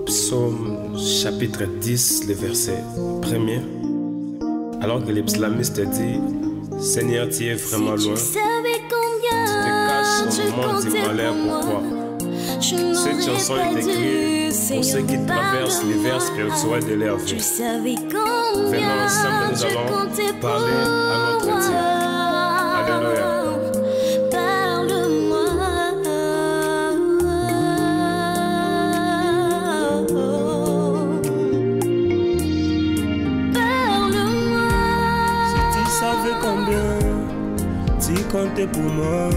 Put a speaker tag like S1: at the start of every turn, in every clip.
S1: Psaume chapitre 10, le verset 1er. Alors que les psalmistes disent, Seigneur, tu es vraiment loin. Tu te caches au moment du malheur, pourquoi? Cette chanson est écrite pour ceux qui traversent l'hiver spirituel de leur vie. Venons ensemble, nous allons parler à notre Dieu. Alléluia.
S2: Combien tu comptais pour moi,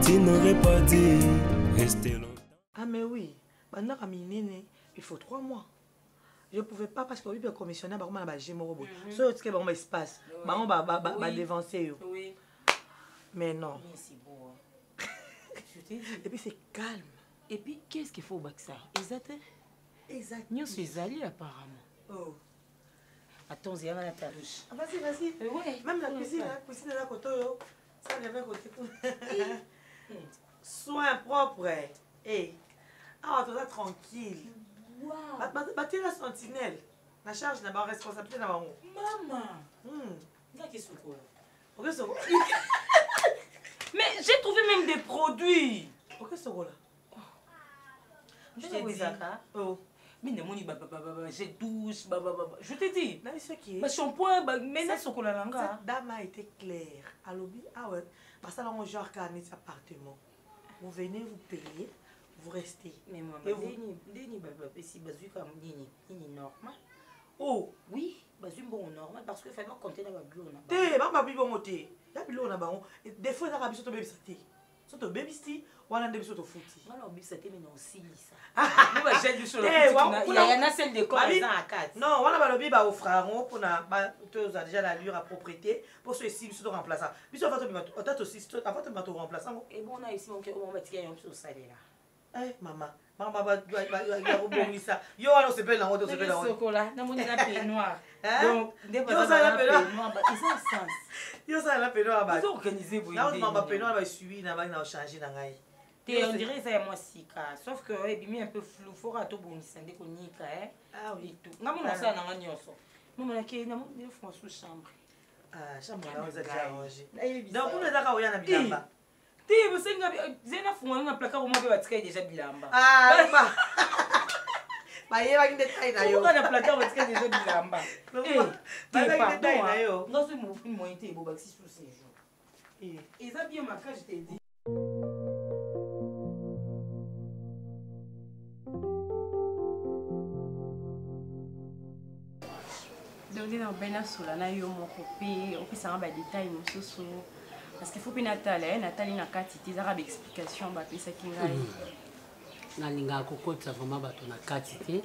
S2: tu n'aurais pas dit rester longtemps.
S3: Ah mais oui, maintenant il faut 3 mois. Je ne pouvais pas parce que le commissionnaire va gérer mon robot. Ce qui est espace, va dévancer.
S4: Oui.
S3: Mais non.
S4: Mais c'est beau.
S3: Et puis c'est calme.
S4: Et puis qu'est-ce qu'il faut au ça? Exact.
S3: Exact.
S4: Nous sommes allés apparemment.
S3: Oh.
S4: Attends, il y a la talouche.
S3: Vas-y, vas-y.
S4: Ouais.
S3: Même la cuisine est là côté. Ça vient côté. Soin propre. Et ah, tu es tranquille.
S4: Wow.
S3: Tu es la sentinelle. La charge n'a pas responsabilité dans mon.
S4: Maman. Qu'est-ce que c'est?
S3: Ok, c'est quoi?
S4: Mais j'ai trouvé même des produits.
S3: Ok, c'est quoi là?
S4: Je t'ai dit.
S3: Oh.
S4: Mais non, j'ai douche, je te dis.
S3: Non, c'est qui?
S4: Mais shampoing, mais c'est ce qu'on a là.
S3: Cette dame a été claire. À l'objet, ah ouais. Parce que là, on genre carnet appartement. Vous venez, vous payez, vous restez.
S4: Mais maman, si basu comme ni normal.
S3: Oh,
S4: oui, basu bon normal parce que fallait compter dans la bureau là.
S3: Té, ba bibo moté. Ya bilo na ba on. Des fois na biso to baby sati. So to baby sti, wana ndebiso to futi.
S4: Voilà, baby sati mais non si ça. Nous va j'ai du sur le petit. Il y a une celle de corps à 4.
S3: Non, wana ba lobi ba offraront pour na ba to déjà l'allure à propriété pour ceux ici biso to remplaçant. Biso va to bimato, on t'a aussi avant to bimato remplaçant.
S4: Et bon on a ici on va tirer un peu au salaire là.
S3: Eh maman, maman ba rebonisa. Yo alors c'est belle là, on se belle là.
S4: Chocolat, na moni na peignoir. Donc des
S3: yo ça la peignoir,
S4: ils ont sens.
S3: Yo ça la peignoir ba.
S4: Ils ont organisé pour.
S3: Là on maman peignoir ba suivi na ba na changer na ngai.
S4: On dirait ça moi sika, sauf que et bien un peu flou, faut rato bonisa ndeko nika
S3: Ah oui
S4: tout. Na mona ça na nyoso. Mona ke na mo fond sous chambre.
S3: Ah, chambre là on a déjà arrangé. Donc on est d'accord on y a na bilamba.
S4: Ti busenga zena funga na placard au moins batika déjà bilamba.
S3: Ah, ba. Ba yeba kinde tai na yo.
S4: On a placard batika déjà bilamba.
S3: Ba kinde tai na yo.
S4: Non c'est mon film moi été beau baxi sous ces jours. Et ça bien ma cage je t'ai dit.
S5: Donc on a sur la yo mon copie, on peut savoir des détails mosusu parce qu'il faut que Nathalie na katiti za ba explication ba pesa kingai.
S6: Na linga kokotsa vraiment bato na katiti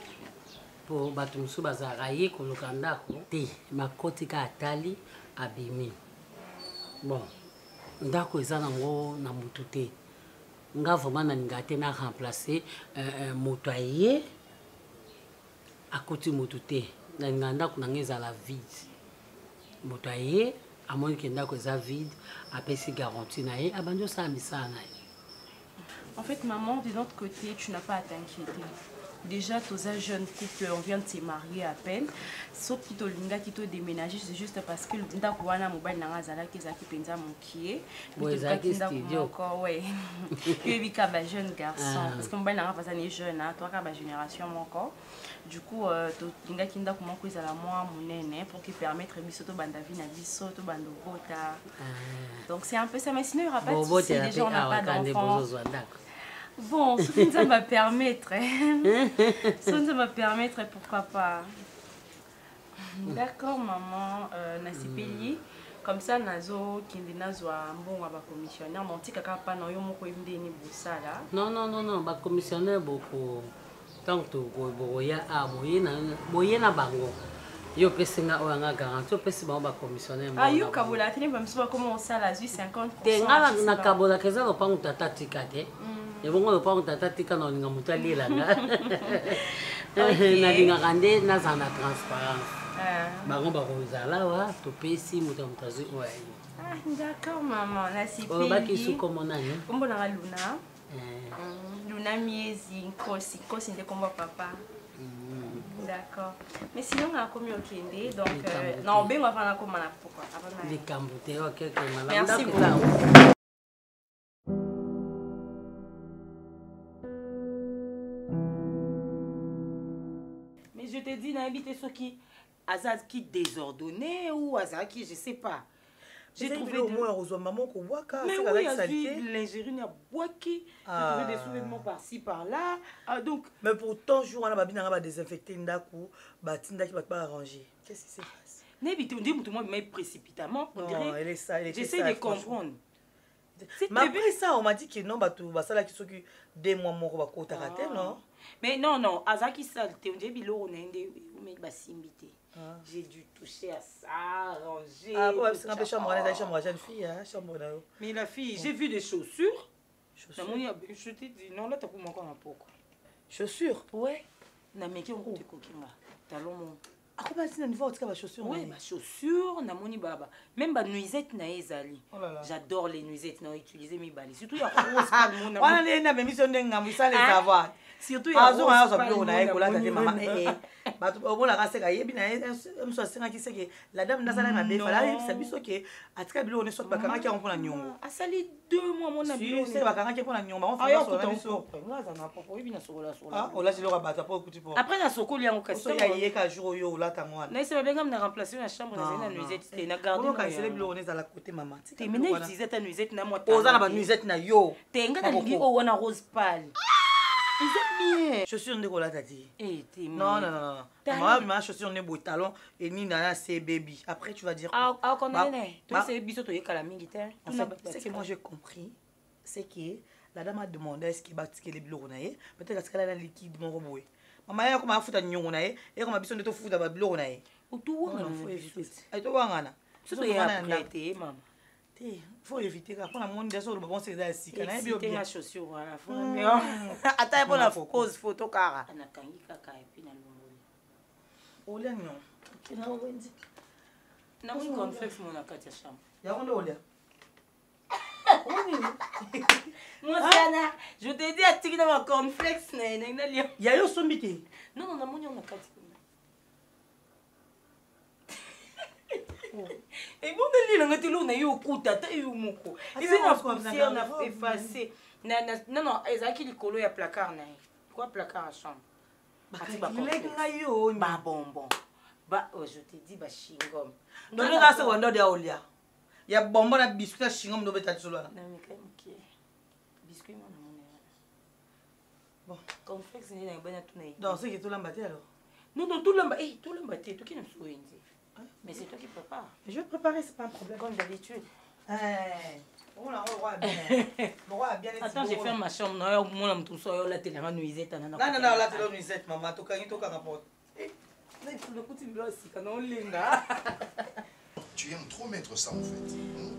S6: pour bato musu bazaraye ko lokanda ko te makoti ka atali abimi. Bon, ndako eza nango na mutu te. Nga vraiment na linga te na remplacer moto aye akoti motu te. Na ndako na ngeza la vide. Moto aye amoni ke ndako eza vide apesi garantie na ye abanjo sa misala na ye.
S5: En fait maman, de notre côté, tu n'as pas à t'inquiéter. Déjà, tous un jeune couple, on vient de se marier à peine. Sauf que tu as déménagé, c'est juste parce que le ndako wana mobile na ngazala ki zaki penza mokie.
S6: Oui, zaki studio.
S5: Encore ouais. Puis il y a jeune garçon parce que mobile na ngazala ni jeune hein, toi ka ba génération encore. Du coup, tu as kinda comment que ça la moi monene pour qui permettre biso to banda vie na biso to bando bota. Donc c'est un peu ça mais sinon il y aura pas de souci, déjà on n'a pas d'enfant. Bon, ça va permettre. Ça va permettre, pourquoi pas. D'accord, maman. Nasi payé. Comme ça, nazo kindi nazo bon ba commissionnaire. Mon petit kaka pas non yo moko imdeni bosala.
S6: Non, ba commissionnaire beaucoup. Tant que boya a boye na bango. Yo pesinga o nga garantie pesi ba commissionnaire.
S5: Ah yo kabola tene ba msuba comment ça la 50%.
S6: Tenga na kabola keza lo pangu tata tikate. Et bon, on parle de tatika dans une montée là. Na linga kande na zana transparence. Baron barozala wa to pesi mutazi ouais.
S5: Ah d'accord maman, là c'est
S6: payé. On va qui sous comme on a.
S5: Comme on a Luna. na miezi nkosi nde kombo papa. D'accord. Mais sinon on a commis au Kende, donc non ben on va faire comment pourquoi avant
S6: les cambotés OK que
S5: merci beaucoup.
S4: Mais je te dis n'habiter ceux qui Azad qui désordonné ou Azad qui je sais pas.
S3: J'ai trouvé au moins aux maman qu'on voit quand
S4: mais oui, il y a l'ingérine à boaki, j'ai trouvé des soulèvements par-ci par-là. Donc
S3: mais pourtant jour on a babina va désinfecter ndaku, batinda qui va pas arranger. Qu'est-ce qui se passe?
S4: N'habite on dit tout le monde mais précipitamment, on dirait. J'essaie de comprendre.
S3: Mais après ça on m'a dit que non batou basala qui s'occupe des mois moko ba kota raté non?
S4: Mais non, Azad qui saleté, on dit bilo on a inde mais basimbité. J'ai dû toucher à ça, ranger.
S3: Ah, ouais, c'est un peu chambre, jeune fille, hein, chambre là.
S4: Mais la fille, j'ai vu des chaussures. Je te dis, non, là, tu as pour encore un peu.
S3: Chaussures?
S4: Ouais. Na meki on te kokinga. Talon mon.
S3: Ah, comment tu n'as pas de chaussures?
S4: Ouais, ma chaussure, na moni baba. Même ba nuisette na ezali. J'adore les nuisettes, non utiliser mes balles. Surtout il y a rose palme.
S3: On a une émission de ngam, ça les savoir.
S4: Surtout il y a rose
S3: palme. On a rasé gaïe bien me soit singa qui sait que la dame n'a pas la belle fallait ça biso que atika bilo on soit bakanga qui on prend la nyongo.
S4: A sali 2 mois mon ami.
S3: C'est bakanga qui prend la nyongo. On fait ça biso.
S4: Là ça n'a pas pour bien sur là.
S3: Ah, on l'a c'est le rabat pas petit pour.
S4: Après na soko li en question.
S3: So ya yeka jour yo là ta moi.
S4: Na c'est bien comme na remplacer la chambre na nuisette et na garder.
S3: On c'est le bilo on est à la côté maman.
S4: Tu me utiliser ta nuisette na moi.
S3: Oza na ba nuisette na yo.
S4: Tenga na lingi o wana rose pâle.
S3: Je chaussures de cola tati.
S4: Non.
S3: Moi, ma chaussure n'est beau talon et ni nana c'est baby. Après tu vas dire.
S4: Ah, qu'on est. Toi c'est biso to yekala mingi te.
S3: En fait, ce que moi j'ai compris, c'est que la dame a demandé est-ce qu'il va tirer les billes naé. Peut-être qu'elle a la liquide mon robot. Maman ya comment fouta nyongo naé et comment biso de to fouta ba billes naé.
S4: Ou tout
S3: on faut éviter. Ay to wangana.
S4: Ce to ya prêté maman.
S3: Il faut éviter quand on a mon dessus le bon c'est là ici quand
S4: même bien la chaussure voilà faut
S3: attends pour la pose photo cara
S4: ana kangi kaka et puis na lomoni
S3: olia non kina wendi
S4: na mon confesse mon akati chambre
S3: ya ronde olia
S4: moi sana je te dis à tiki na ma complexe na lia
S3: ya yo sombite
S4: non na moni on akati et bon de l'île ngati lo na yo kuta ta yo moko ils ont poussière na effacé non ezaki likolo ya placard na quoi placard à chambre ba bonbon ba je te dis ba chingom
S3: donc là c'est wando dia olia ya bonbon na biscuit chingom do beta solo na
S4: mais quand même biscuit mon bon complexe ni na bana tout na
S3: donc c'est que tout l'embâté alors
S4: non tout l'embâté tout qui ne souhait. Mais c'est toi qui prépares.
S3: Je vais préparer, c'est pas un problème.
S4: Comme d'habitude.
S3: Attends,
S4: j'ai fait ma chambre. Non, moi, je suis là, tu as nuisette.
S3: Non, là, tu as nuisette, maman. Tu as rapporté.
S7: Tu aimes trop mettre ça en fait.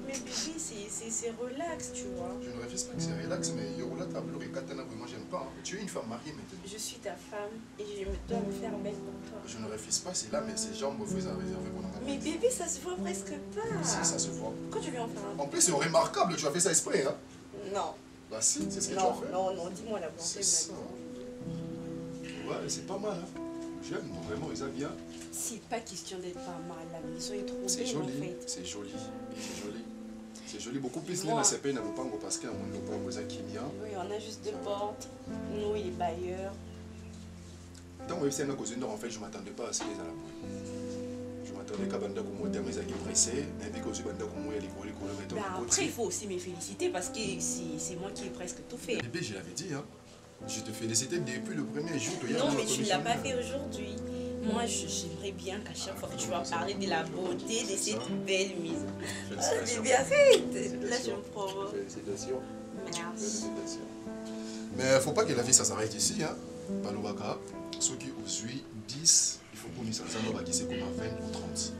S5: Mais bébé, c'est relax, tu vois.
S7: Je ne refuse pas que c'est relax, mais Yorola Tablo et Katana, moi j'aime pas. Tu es une femme mariée maintenant.
S5: Je suis ta femme et je dois me faire belle pour toi.
S7: Je ne refuse pas, c'est là, mais ces jambes me faisaient réserver pour la
S5: Mais bébé, ça se voit presque pas.
S7: Si, ça se voit.
S5: Quand tu viens en faire un...
S7: En plus, c'est remarquable, tu as fait ça exprès, hein?
S5: Non.
S7: Bah si, c'est ce que tu as fait.
S5: Non, dis-moi la bonté.
S7: C'est ça. Ouais, c'est pas mal, hein? J'aime, vraiment, ils aiment bien.
S5: C'est pas question d'être pas mal, la maison est trop belle en fait.
S7: C'est joli, c'est joli. C'est joli, beaucoup plus les CP n'a pas parce qu'il y a un Kimia.
S5: Oui, on a juste 2 portes, nous et les bailleurs.
S7: Tant que c'est en fait, je ne m'attendais pas à ce qu'ils aient la bruit. Je m'attendais qu'à Banda Komo termine à pressé, mais vu que je Banda Komo il est
S5: après, il faut aussi me féliciter parce que c'est moi qui ai presque tout fait.
S7: Bébé, je l'avais dit, hein. Je te félicitais depuis le premier jour.
S5: Non, mais tu ne l'as pas fait aujourd'hui. Moi, j'aimerais bien qu'à chaque fois que tu vas parler de la beauté de cette belle maison. Bébé, arrête. Là, je me provoque.
S7: Félicitations.
S5: Merci.
S7: Mais il ne faut pas que la vie ça s'arrête ici. Hein. Palobaka, ceux qui aujourd'hui 10, il faut qu'on y s'en c'est comme à 20 ou 30.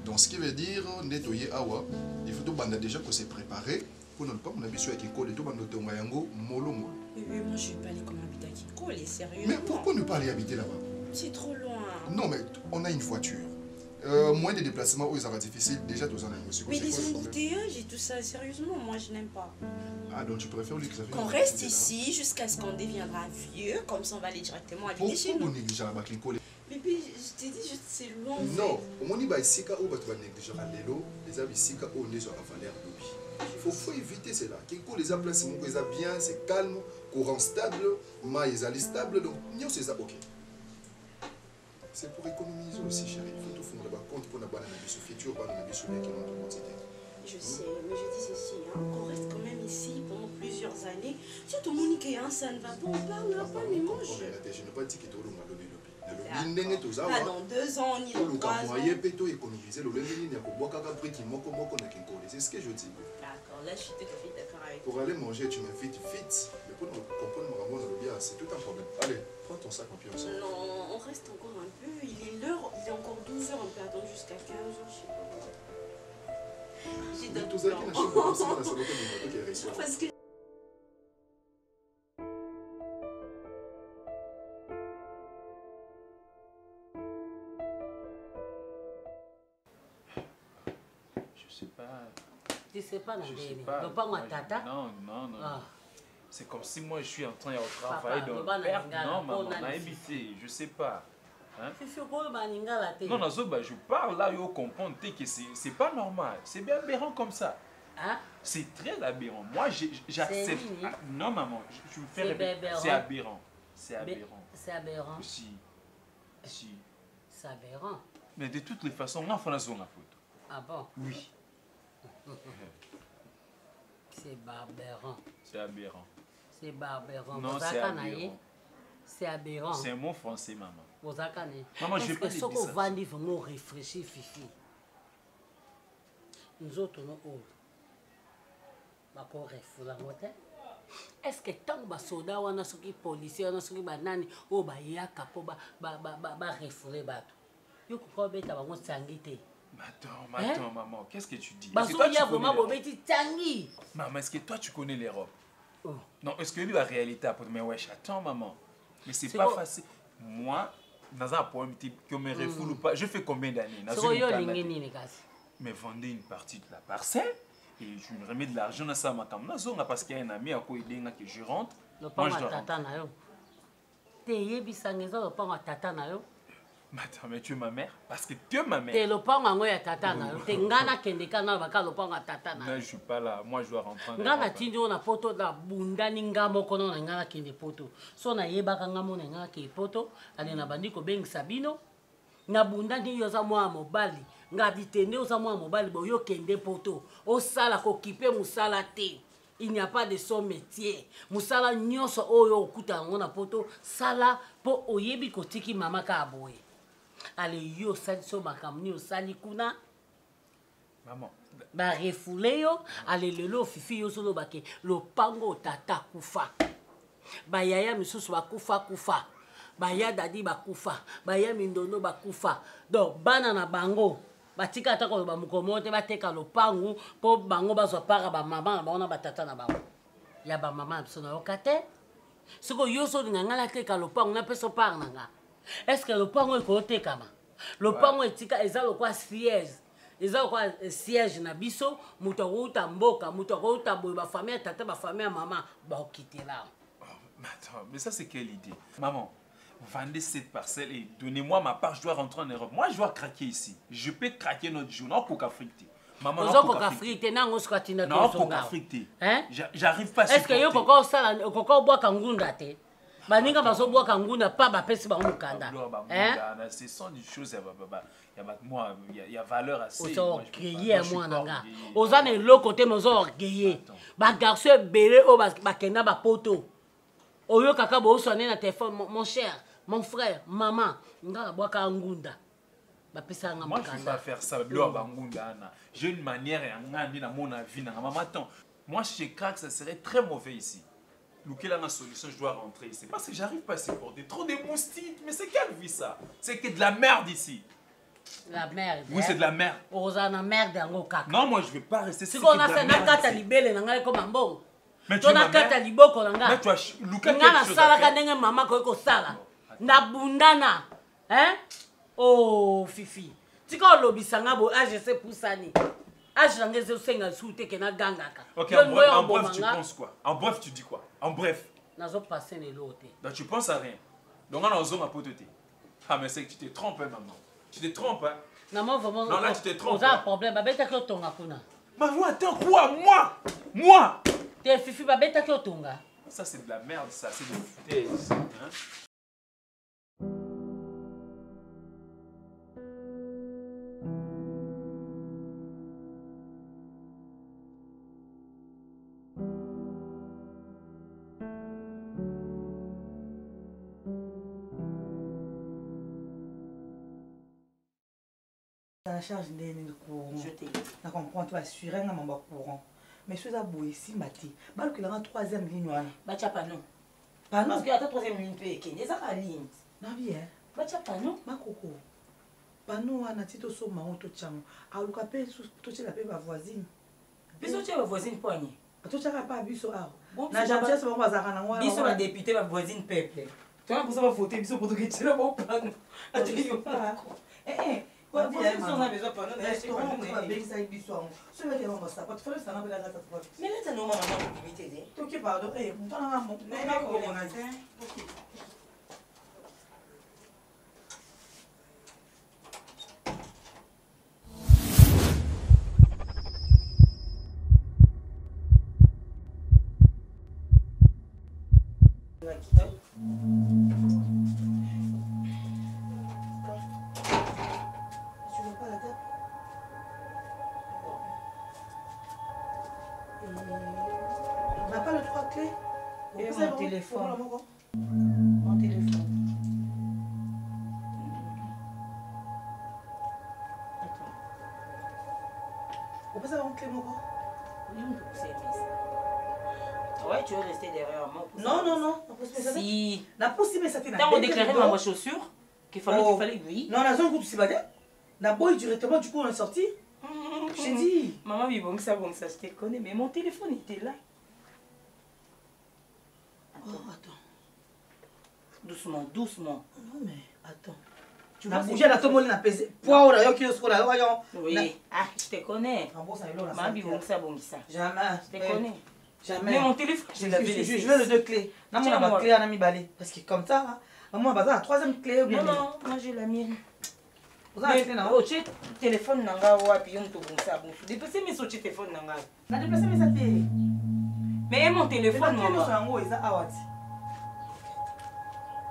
S7: Donc, ce qui veut dire, nettoyer Awa, il faut tout déjà que c'est préparé. Pour ne pas qu'on habite avec l'école et tout, molo.
S5: Mais moi, je ne vais pas aller comme habiter à Kiko, elle est sérieuse.
S7: Mais pourquoi ne pas aller habiter là-bas?
S5: C'est trop loin.
S7: Non, mais on a une voiture. Moins de déplacements où ils sont difficiles, déjà tous en avez.
S5: Mais les embouteillages et tout ça, sérieusement, moi je n'aime pas.
S7: Ah, donc tu préfères lui que ça fait...
S8: Qu'on reste ici jusqu'à ce qu'on deviendra vieux, comme ça on va aller directement habiter chez nous. Bébé, je t'ai dit, c'est long.
S7: Non, au moins, il va ici, quand on va négliger les amis ici, quand on est sur la valeur de vie. Il faut éviter cela. Kinko, les amis, c'est bien, c'est calme, courant stable, maïs stable, donc, c'est ça, ok. C'est pour économiser aussi, chérie. Il faut tout faire compte pour avoir un futur, pas un futur qui est
S8: je sais, mais je dis ceci, hein, qu'on reste quand même ici pendant plusieurs années. Surtout Monique et ça ne va pas, on parlera pas, mais mange.
S7: Je n'ai pas dit que tu as
S8: pas dans 2 ans, ni dans 3 ans.
S7: C'est ce que je dis.
S8: D'accord, là je suis tout à fait d'accord avec toi.
S7: Pour aller manger, tu m'invites vite. Mais pour comprendre le bien, c'est tout un problème. Allez, prends ton sac, on peut ensemble.
S8: Non, on reste encore un peu. Il est l'heure, il est encore 12 h, on peut attendre jusqu'à 15 h, je sais pas. J'ai d'autres plans. Parce que...
S6: Tu sais pas,
S9: je sais pas. Non. Ah. C'est comme si moi je suis en train de travailler dans le père. Non, maman, on a évité. Je sais pas. Hein? Non, je parle là, je comprends que c'est pas normal. C'est bien aberrant comme ça. Hein? C'est très aberrant. Moi, j'accepte. Ah, non, maman, je me fais répéter. C'est aberrant. C'est aberrant.
S6: C'est aberrant.
S9: Si.
S6: C'est aberrant.
S9: Mais de toutes les façons, on a fait la photo.
S6: Ah bon?
S9: Oui.
S6: C'est aberrant.
S9: C'est aberrant.
S6: C'est aberrant.
S9: Non, c'est aberrant.
S6: C'est aberrant.
S9: C'est un mot français, maman.
S6: Maman, je vais pas dire ça. Est-ce que va vraiment réfléchir, Fifi? Nous autres, nous autres. Est-ce que tant que les soldats, les policiers, les banani, ou les yaka, les refoulés, ils comprennent bien que
S9: Attends, maman, qu'est-ce que tu dis? Maman, est-ce que toi tu connais l'Europe? Oh. Non, est-ce que lui la réalité après? Mais wesh, attends, maman. Mais c'est pas facile. Moi, dans un problème que me refoule ou pas, je fais combien d'années? Mais vendez une partie de la parcelle et je me remets de l'argent dans ça, parce qu'il y a un ami à quoi il que je rentre. Moi, je dois rentrer. Mais attends, mais tu es ma mère? Parce que tu es ma mère.
S6: Non,
S9: je suis pas là. Moi, je dois rentrer.
S6: Il n'y a pas de son métier. Musala nyonso oyo okuta ngona poto sala po oyebi kotiki mama ka aboye. Ale yo sali so makamni osali kuna.
S9: Maman.
S6: Ba refoulé yo, ale lelo fifi yo solo bake lopango tata kufa. Ba yaya misusu ba kufa. Ba ya dadi ba kufa. Ba ya mindono ba kufa. Donc bana na bango. Batika atako ba mukomote bateka lopangu po bango bazwa para ba mama ba ona batata na bango. Ya ba mama biso na okate. Siko yo so ngala teka lopangu na peso par nanga. Est-ce que lopangu eko tekama? Lopangu etika ezalo kwa siège. Ezalo kwa siège na biso muto uta mboka, muto uta boy ba famille tata ba famille mama ba okite là.
S9: Attends, mais ça c'est quelle idée? Maman, vendez cette parcelle et donnez-moi ma part, je dois rentrer en Europe. Moi, je dois craquer ici. Je peux craquer notre journée. Non, coca-frité. Maman, non,
S6: coca-frité. Non,
S9: coca-frité. J'arrive pas à
S6: est-ce que yo coca bois kangunda te? Baninga baso bois kangunda pas ba pesi ba mukanda.
S9: Ce sont des choses il y a valeur assez.
S6: Orgueillé moi nanga. Ozane lo côté mozo orgueillé. Ba garçon belé o ba kenda ba poto. Oyo kaka bo sonné na téléphone mon cher. Mon frère, maman, moi
S9: je ne vais pas faire ça. J'ai une manière de mon avis. Maman, attends, moi je craque, ça serait très mauvais ici. Quelle est la solution? Je dois rentrer ici. Parce que j'arrive pas à supporter. Trop de moustiques. Mais c'est quelle vie ça? C'est que de la merde ici.
S6: La merde.
S9: Oui, c'est de la merde.
S6: Non,
S9: moi je ne vais pas rester ici.
S6: Mais tu as kata liboko nanga. Mais tu as Luka quelque chose à faire. Maman ko sala. Na bundana. Hein? Oh Fifi. Tika lobisanga bo AGC Poussani.
S9: Ok, en bref, tu penses quoi? En bref, tu dis quoi? En bref. Donc tu penses à rien. Donc on a osé ma pote. Ah mais c'est que tu te trompes, maman. Tu te trompes, hein?
S6: Non, vraiment.
S9: Non, là tu te trompes.
S6: On a un problème.
S9: Maman, attends, quoi? Moi?
S6: T'es fifi, babeta qui otonga.
S9: Ça c'est de la merde, ça, c'est de foutaise. Hein?
S3: La charge de courant. Je t'ai dit. Je comprends, tu vas assurer un membre courant. Mais je suis à bout ici, Mati. Mal que la 3e ligne.
S4: Bah, tu n'as pas non.
S3: Pas non.
S4: Parce que la 3e ligne peut être. Il y a la ligne.
S3: Non, bien.
S4: Bah, tu n'as pas non.
S3: Ma coco. Pas non, on a dit tout ça, ma honte, tout ça. Alors, le capé, tout ça, ma voisine.
S4: Biso, tu as ma voisine poignée.
S3: Tout ça, pas biso.
S4: Na gentil, c'est mon voisin. Biso, la députée, ma voisine peuple. Tu vois, pour ça, va voter, biso, pour que tu aies mon panneau.
S3: Quoi, on a besoin pendant un restaurant, on va bien ça avec du soir. Ce mec est vraiment ça. Pas de faire ça, on va la gâte à toi.
S4: Mais là, tu as normalement t'aider.
S3: Ok, pardon. Eh, on t'en a un mot. Mais on a dit. Ok. On n'a pas le 3 clés.
S4: Et mon téléphone. Mon téléphone. Attends.
S3: On peut savoir une clé, mon gars?
S4: Oui, on peut pousser ouais, tu veux rester derrière moi.
S3: Non, non, non.
S4: Si.
S3: La possible, ça fait.
S4: Quand on déclarait ma chaussure, qu'il fallait, oui.
S3: Non, la zone où tu s'y badais. D'abord, directement, du coup, on est sorti. Je t'ai dit.
S4: Maman, oui, bon, ça, je te connais. Mais mon téléphone était là.
S3: Attends. Oh, attends.
S4: Doucement, doucement.
S3: Non, mais attends. Tu vas bouger la tombe, on a pesé. Poids, là, qui est là, voyons.
S4: Oui. Ah, je te connais. Maman, oui, bon, ça,
S3: jamais.
S4: Je te connais.
S3: Jamais.
S4: Mais mon téléphone, je l'avais laissé.
S3: Je veux les 2 clés. Non, moi, on a ma clé, on a mis balai. Parce que comme ça, maman, on a besoin de la 3e clé.
S4: Non, non, moi, j'ai la mienne.
S3: Vous avez la clé, non?
S4: Oh, tu as le téléphone, nanga, puis on te bon ça. Déplacer mes autres téléphones, nanga.
S3: On a déplacé mes affaires.
S4: Mais mon téléphone,
S3: maman.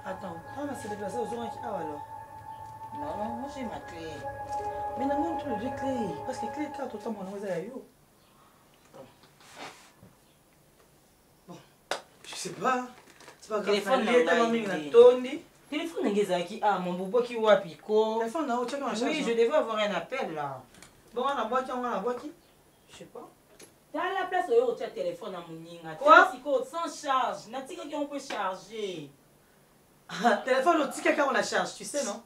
S3: Attends, on va se déplacer aux oreilles. Ah, alors.
S4: Non, moi, j'ai ma clé.
S3: Mais non, on trouve les clés. Parce que les clés, quand autant, mon nom est à yo. Je sais pas. C'est pas grave.
S4: Téléphone,
S3: téléphone,
S4: mon bobo qui wapiko.
S3: Téléphone, non, tu as un
S4: oui, je devais avoir un appel là.
S3: Bon, on a boîte qui? Je sais pas.
S4: Dans la place où tu as téléphone à mon ninga.
S3: Quoi?
S4: Sans charge. Natika qui on peut charger.
S3: Téléphone, au ticket quand on la charge, tu sais, non?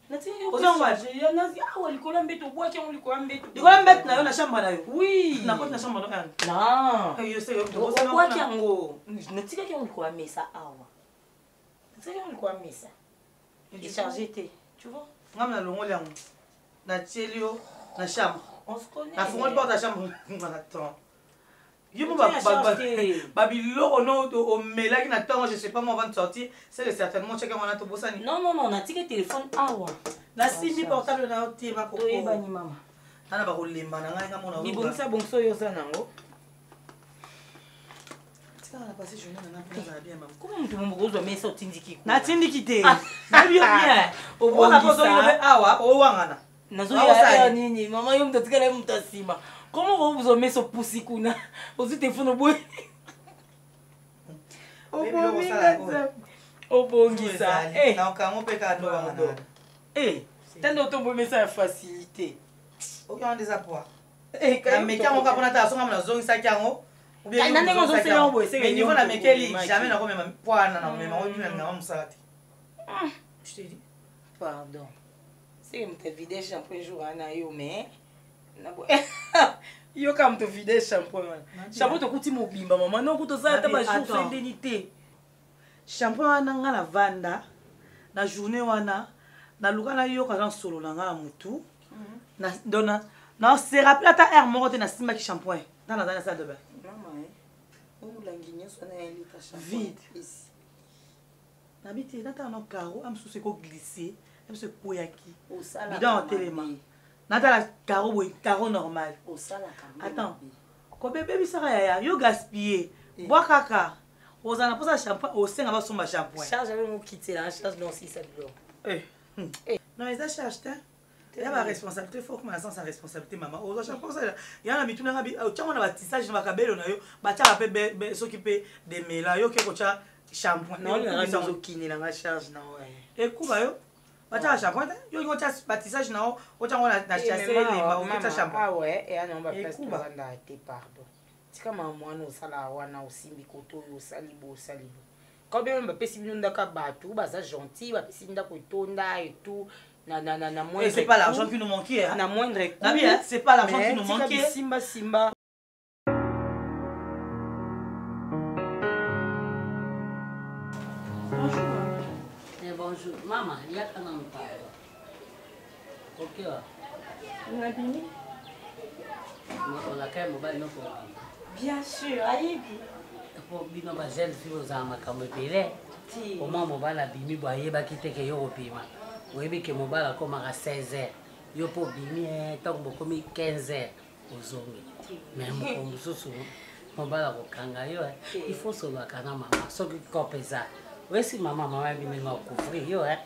S4: Natika qui on peut charger. Il y en a qui ah, il colle un bête au bois qui on lui colle un bête.
S3: Il colle un bête dans la chambre là.
S4: Oui.
S3: N'a pas de la chambre là.
S4: Non.
S3: Je sais,
S4: au bois qui on Natika qui on lui colle mais ça awa. Natika qui on lui colle mais ça. Et charger tu vois?
S3: On a le long là. Na télio, na chambre.
S4: On se connaît.
S3: La fonte porte la chambre. Attends. Babylone, au méla qui n'attend, je sais pas, moi, avant de sortir, c'est certainement chacun a tout bossani.
S4: Non, non, non, on a tiré téléphone. Ah ouais.
S3: La simi portable na oti ma coco.
S4: Oui, bani maman.
S3: Nana ba kolemba na ngai ngamona.
S4: Ni bon ça bon so yo ça nango.
S3: Tika na passer journée na na bien maman.
S4: Comment mutu mumbo zo mais so tindiki.
S3: Na tindiki te. Na bien bien. O bona poso yo awa o wangana.
S4: Nazo ya nini mama yo mtatika la mtasima. Comment vous avez mis ce poussi kuna? Vous êtes fou no boy. Oh bongisa. Eh,
S3: na kango pe ka do ngana.
S4: Eh, tendo to bomé ça facilité.
S3: Aucun désappoint. Eh, quand mais quand on capona ta songa na zongi sa kyango.
S4: Ou bien na ngo zo sela boy, c'est
S3: niveau na mekeli jamais na ko même poana na même on même na musati. Je te dis
S4: pardon. C'est me te vider shampoing jour na yo mais yo kam to vide shampoing wana. Shampoing to kuti mobimba mama no kuto za ta ba jour sans indemnité.
S3: Shampoing wana nga na vanda na journée wana na luka na yo kana solo na nga mutu. Na dona Non, c'est rappelé à ta air mort de Nasima qui shampoing dans la salle de bain. Vide. N'habite dans ta carreau, am sous ko glisser, am se koyaki. Bidon en téléman. Dans ta carreau normal. Attends. Ko bébé bisara ya yo gaspiller. Bois caca. Aux ana pour ça shampoing au sein va son shampoing.
S4: Charge avec mon quitter la charge dans 6 €.
S3: Non, mais ça charge hein. Il y a ma responsabilité, il faut que ma sens sa responsabilité maman. Aux shampoing ça, il y a na mituna ngabi, tu on a bâtissage na kabelo na yo, ba tia pe s'occuper des mela yo ke ko tia shampoing.
S4: Non, il y a un kini na charge na ouais.
S3: Et kuba yo. Ba tia shampoing, yo ngo tia bâtissage na o, o tia on a chasser les ba o tia shampoing.
S4: Ah ouais, et on va place pour vendre tes pardon. C'est comme moi no sala wana osimbi koto yo salibo. Quand même pesi binunda ka batu, ba ça gentil, ba pesi binda ko tonda et tout. Na moindre.
S3: Et c'est pas l'argent qui nous manquait hein.
S4: Na moindre.
S3: C'est pas l'argent qui nous manquait.
S4: Simba.
S6: Bonjour. Bonjour. Maman, il y a quand même pas. Ok.
S5: On a bien.
S6: On a quand même mobile non pour.
S5: Bien sûr, allez.
S6: Pour bino ba gel fi ozama kambe pele. Au moins mobile a bimi boye ba kiteke yo opima. Oui, que mon bal a commencé à 16h. Yo pour bimi tant que comme 15h aux zones. Mais mon sous mon bal a kanga yo. Il faut solo kana maman. Ce qui coupe ça. Oui, si maman bimi m'a couvrir yo hein.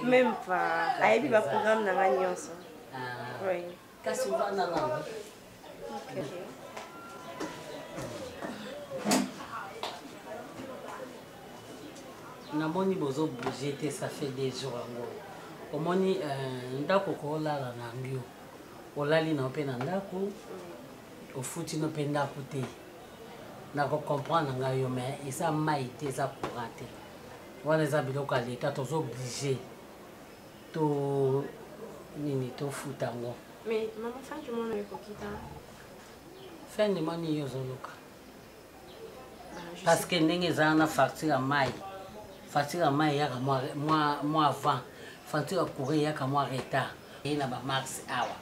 S5: Même pas. Aïe va programme na nyonso.
S6: Ah.
S5: Oui.
S6: Qu'est-ce qu'on va na là? OK. Namoni bozo bouger te ça fait des jours ngo. Omoni ndako ko la na ngio. Olali na pe na ndako. Ofuti no pe ndako te. Na ko comprendre nga yo mais isa mai te za courante. Wana za biloko à l'état tozo obligé. To nini to futa ngo.
S5: Mais maman fin du monde ne kokita.
S6: Fin de moni yo zoloka. Parce que ndenge za na facture mai. Facture à mai yaka moi avant. Facture à courir yaka moi retard. Et na ba mars awa.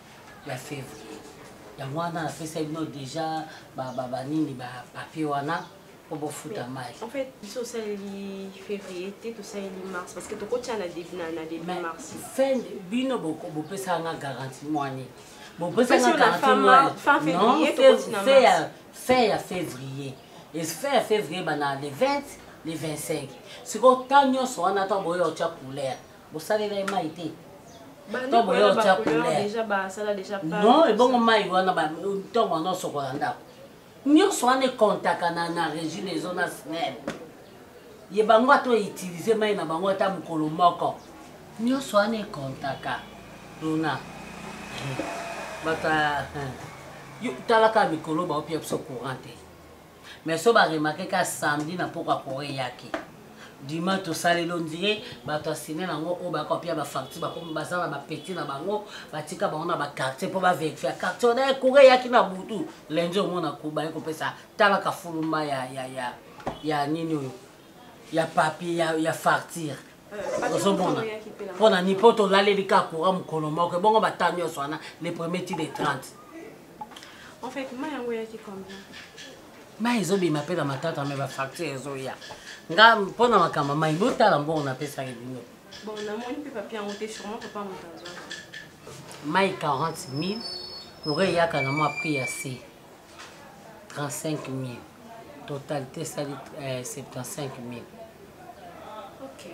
S6: Ya février. Ya moi na fait ça déjà nini ba papier wana pour futa mai.
S5: En fait, ça c'est le février, tout ça le mars parce que to kotia na début mars.
S6: Fin bino boko bo pesa nga garantie moani. Bo pesa nga garantie
S5: fin février to kotia mars.
S6: Fin février. Et fin février bana le 20 les 25. Si vous avez un soin, vous avez une couleur. Vous avez une maïté. Non, et bon, maï, vous avez un soin. Nous sommes en contact avec la région des zones SNEL. Vous avez utilisé maï na bango ta mukolo moko. Nous sommes en contact. Luna. Bata. Yo talaka mikolo ba opia so courante. Mais si vous remarquez que samedi, n'a pas courir yaki. Dimanche, tout ça, les lundis, tu as signé au bakopia, ma facture, comme bazar, ma petite, na bango, batika, on a ma carte pour vérifier. Carte, on a courir yaki na boutou. Lundi, on a couba, on peut ça. Talaka fuluma, ya nino, ya papier, ya facture. Pour la nipote, on a les cas courant, mon colombo, que bon, on va t'amener au soin, les premiers tirs des 30.
S5: En fait, moi, il y a combien?
S6: Mais ils ont bien appelé ma tante, mais ma facture est zoya. Nga pona makamba mai bota la mbona pesa bino.
S5: Bon, on a moins de papier monter sûrement papa monter.
S6: Mai 40 000. Pour yaka na moi prix assez 35 000. Totalité ça 75 000.
S5: OK.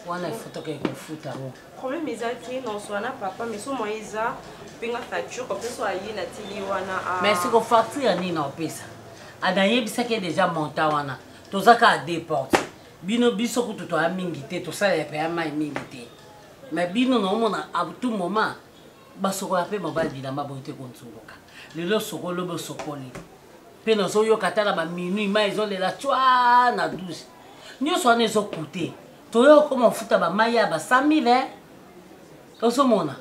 S6: Wana photo que ko futa ngo.
S5: Problème est non soit na papa mais so moiza pinga facture comme ça yi na tili wana a.
S6: Mais si ko facture ni na pesa. Adaye bisake déjà monta wana. Tozaka à deux portes. Bino biso ko to a mingité to ça ya pe mai mingité. Mais bino no mona à tout moment basoko ape mobile bilamba bonté kontsuluka. Lelo soko lobo sokoli. Pe no so yo katala ba minuit mai zo le la chwa na 12. Nyo so ne zo coûter. To yo comment futa ba maya ba 100 000 hein. Ko so mona.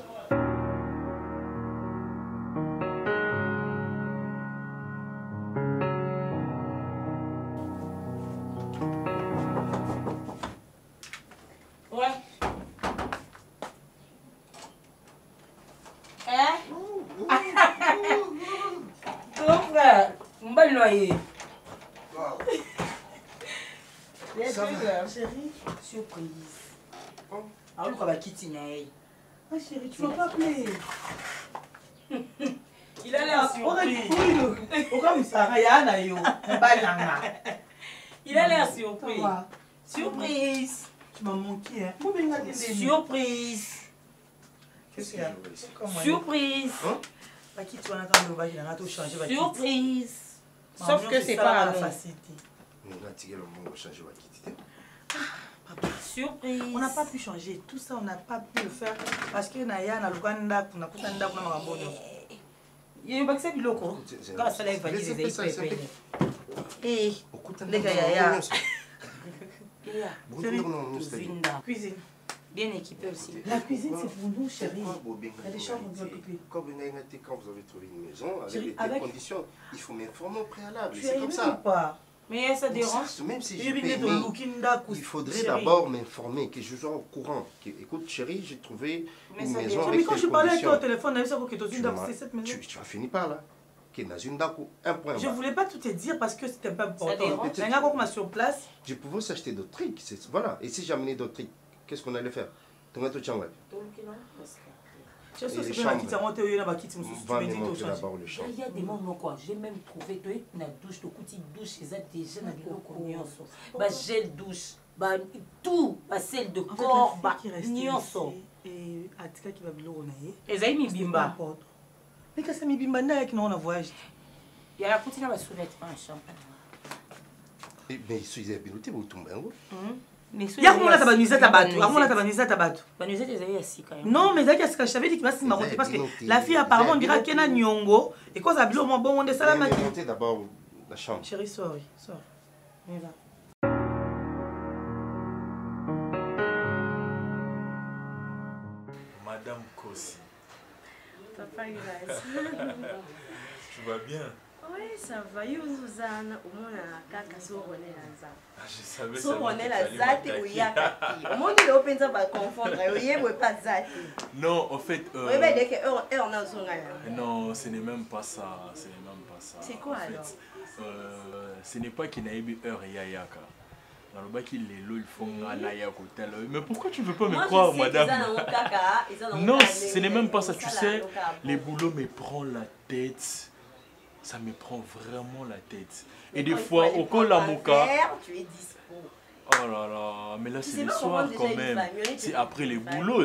S4: ye.
S3: Chérie,
S4: surprise. Ah, le cabaki tinaï.
S3: Ah chérie, tu vas pas appeler.
S4: Il a l'air surpris. Il a l'air surpris. Surprise.
S3: Tu m'as manqué, hein.
S4: Surprise.
S3: Qu'est-ce qu'il y a?
S4: Surprise.
S3: Surprise.
S4: Sauf que c'est pas la
S3: facilité.
S4: Surprise.
S3: On n'a pas pu changer. Tout ça, on n'a pas pu le faire. Parce que Naya, on a le Rwanda, on a poussé un dako, on a un bon.
S4: Il y a un vaccin de loco. Quand ça va dire des épées.
S3: Eh, les gars, Yaya. Cuisine.
S4: Bien équipée aussi.
S3: La cuisine, c'est pour nous, chérie. Il y a des chambres bien équipées.
S10: Quand vous avez trouvé une maison, avec des conditions, il faut m'informer au préalable. C'est comme ça.
S4: Mais ça dérange.
S10: Même si je peux aimer, il faudrait d'abord m'informer, que je sois au courant. Écoute, chérie, j'ai trouvé une maison avec des conditions.
S3: Mais quand je parlais avec toi au téléphone, on a vu ça que c'est cette maison.
S10: Tu vas finir par là. Je
S3: ne voulais pas tout te dire parce que c'était pas important. Sur place.
S10: Je pouvais s'acheter d'autres trucs. Voilà. Et si j'amenais d'autres trucs, qu'est-ce qu'on allait faire? Il y a des
S4: moments quoi, j'ai même trouvé que la douche, le petit douche, c'est déjà dans le bah gel douche, bah tout, bah celle de corps, bah nyonso.
S3: Et Atika qui va bloquer naïe.
S4: Et ça mi bimba.
S3: Mais quand ça mi bimba naïe qui n'a pas voyage.
S4: Il y a la petite là sous-vêtement en chambre.
S10: Mais ils sont habilités pour tomber en haut.
S3: Il y a comment la tabanisette à battre. Comment la tabanisette à battre.
S4: Banisette est assis quand même.
S3: Non, mais c'est ce que je t'avais dit qu'il va se marrer parce que la fille apparemment dira qu'elle a nyongo et quand ça bloque mon bon on est ça la matin.
S10: Montez d'abord la chambre.
S3: Chérie, sors. Mais va.
S9: Madame Kossi.
S5: Papa Ulas.
S9: Tu vas bien?
S5: Oui, ça va. Yuzuzana, au moins la caca sur René Lazat.
S9: Je savais
S5: ça. Sur René Lazat, oui, il y a Kati. Au moins, il est open, ça va confondre. Oui, il n'y a pas Zati.
S9: Non, en fait.
S5: Oui, mais dès que on a son
S9: non, ce n'est même pas ça.
S5: C'est quoi alors?
S9: Ce n'est pas qu'il n'y a eu heure Yayaka. Mais pourquoi tu ne veux pas me croire, madame? Non, ce n'est même pas ça. Tu sais, les boulots me prennent la tête. Ça me prend vraiment la tête. Et des fois, au col la mouka. Oh là là, mais là c'est le soir quand même. C'est après les boulots.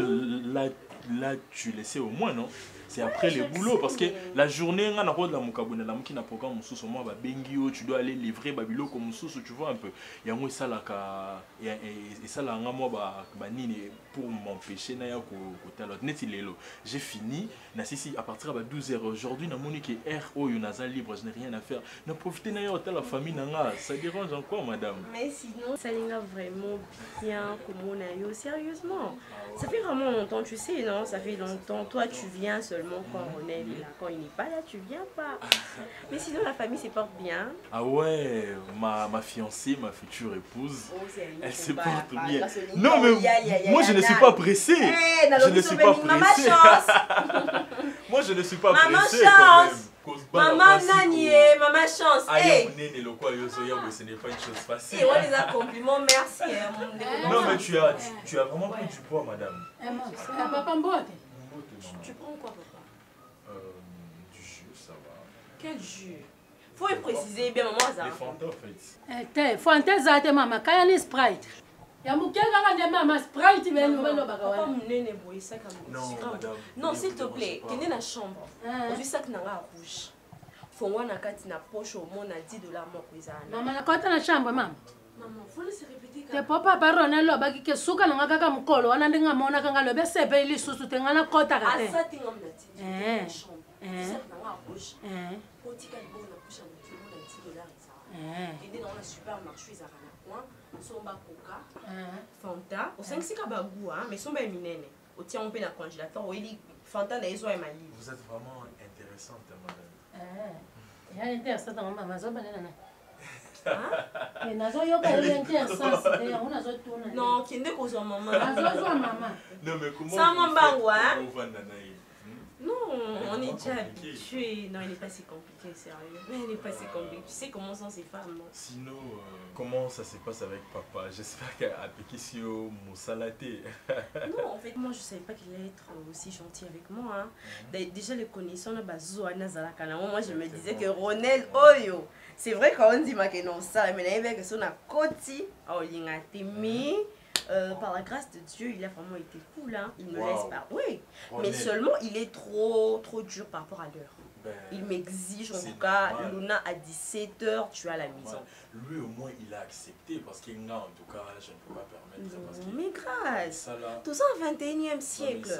S9: Là tu le sais au moins, non? C'est après les boulots parce que la journée, on a la mouka qui n'a programme sous moi, tu dois aller livrer babilo comme sous, tu vois un peu. Il y a moi ça là et ça là pour m'empêcher na ya côté l'autre net il est là. J'ai fini, na si à partir de 12h aujourd'hui na monique R O Yonaza libre, je n'ai rien à faire. Na profiter na ya hôtel la famille nanga, ça dérange encore madame.
S5: Mais sinon ça l'est vraiment bien comme on a eu sérieusement. Ça fait vraiment longtemps, tu sais, non? Ça fait longtemps. Toi tu viens seulement quand on est là, quand il n'est pas là, tu viens pas. Mais sinon la famille se porte bien.
S9: Ah ouais, ma fiancée, ma future épouse, elle se porte bien. Non mais moi je ne suis pas pressé. Je ne suis pas pressé. Moi je ne suis pas pressé quand même.
S5: Maman Nanié, maman chance.
S9: Ce n'est pas une chose facile.
S5: Et on les a compliments, merci.
S9: Non mais tu as vraiment pris du poids madame.
S5: Tu prends quoi papa?
S9: Du jus, ça va.
S5: Quel jus? Faut y préciser bien maman ça.
S9: Des Fanta en fait.
S6: Fanta zate maman, kaya ni Sprite. Ya mukeka ngande mama Sprite beno beno bakawa.
S5: Papa munene boy ça comme.
S9: Non madame.
S5: Non s'il te plaît, kende na chambre. Aujourd'hui ça que nanga rouge. Faut moi na kati na poche au moins na $10 mon kuizana.
S6: Maman na kota na chambre maman.
S5: Maman, faut laisser répéter
S6: quand. Te papa barona lo baki ke suka nga kaka mukolo wana ndinga mona kanga lo besepe ili susu tengana kota kate.
S5: Asa tinga mnati. Chambre. Ça que nanga rouge. Potika bon na couche na $10 et dans le supermarché za kana coin, somba coca, Fanta, au 5 sika bagou hein, mais somba minene. Au tient on peut na congélateur, au eli Fanta na ezo ma livre.
S9: Vous êtes vraiment intéressante madame.
S6: Il est intéressant maman zo banana. Et nazo yo ka ele intéressant, c'est on nazo tourner.
S5: Non, qui ne cause maman.
S6: Nazo zo maman.
S9: Non mais comment?
S5: Ça mon bangwa. Non, on est déjà habitué. Non, il n'est pas si compliqué, sérieux. Mais il n'est pas si compliqué. Tu sais comment sont ces femmes, non?
S9: Sinon, comment ça se passe avec papa? J'espère qu'à Pekisio, Moussalaté.
S5: Non, en fait, moi, je ne savais pas qu'il allait être aussi gentil avec moi. Hein. Déjà, les connaissants, moi, je me disais que Ronel Oyo. C'est vrai qu'on dit que non, ça, mais il y a que son côté, par la grâce de Dieu, il a vraiment été cool, hein. Il me laisse pas. Oui, mais seulement il est trop dur par rapport à l'heure. Il m'exige, en tout cas, Luna à 17h, tu es à la maison.
S9: Ouais. Lui, au moins, il a accepté parce qu'il n'a, en tout cas, je ne peux pas permettre.
S5: Non,
S9: parce
S5: mais grâce, tout ça au 21e siècle.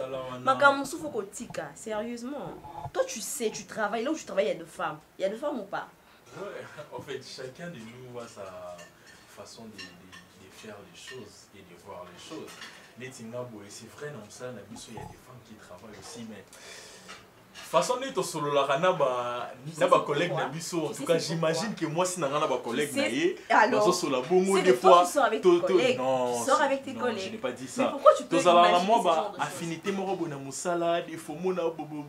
S5: Sérieusement. Toi, tu sais, tu travailles là où tu travailles, il y a de femmes. Il y a de femmes ou pas?
S9: Ouais, en fait, chacun de nous a sa façon de faire les choses et de voir les choses. C'est vrai, non, ça, il y a des femmes qui travaillent aussi, mais façon de solo la rana ba collègue na biso. En tout cas, j'imagine que moi si na rana ba collègue na yé, alors sur la bongo des fois
S5: non, tu sors avec tes collègues.
S9: Je n'ai pas dit ça.
S5: Mais pourquoi tu peux imaginer
S9: moi ba affinité mo bona musala, il faut mona